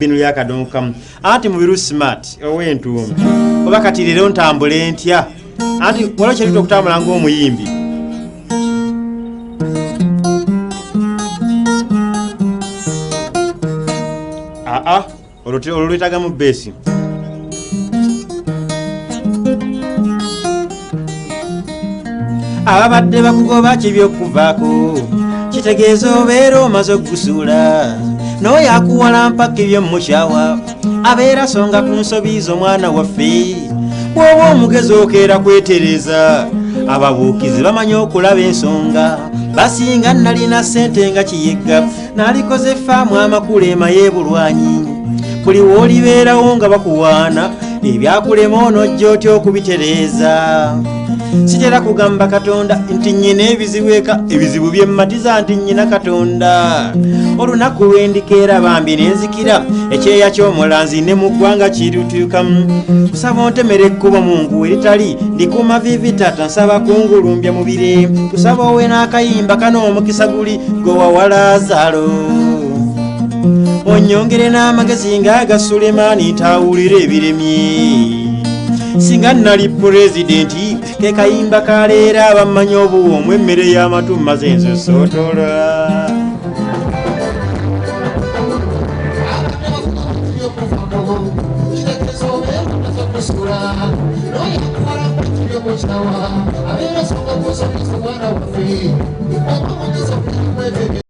bino yakadonkamu anti mubiru smart owentuumi oba kati leero ntambule ntya anti waliwo kyerita okutambula ng'omuyimbi olwo lwetagamu beesi ababadde bakugoba kyebyokuvaako kitegeeza obeera omaze okugusuula n'oyo akuwala mpaka ebyomukyawa abeera songa ku nsobi z'omwana waffe bw'oba omugezi okeera kwetereza ababuukizi bamanyi okulaba ensonga basinga nalina ssente nga kiyegga nalikoze faamu amakulema y'ebulwanyi buli w'olibeerawo nga bakuwaana ebyakulema onojja otya okubitereeza sitera kugamba katonda nti nnyina ebizibu byemmatiza nti nnyina katonda olunaku lwendikeera bambi nenzikira ekyeya ky'omulanzi ne mu ggwanga kirutuukamu kusaba ontemera ekkubo mu ngu eritali ndikuuma vivitata nsaba kungulumbya mubire kusaba owe n'akayimba kanoomukisa guli gowawa Lazaalo onyongere n'amagezi ng'aga Sulemaani ntaawulira ebiremye singa nali pulezidenti ke kayimba kaleera abamanyi obuwoomu emmere y'amatu maze nze sootola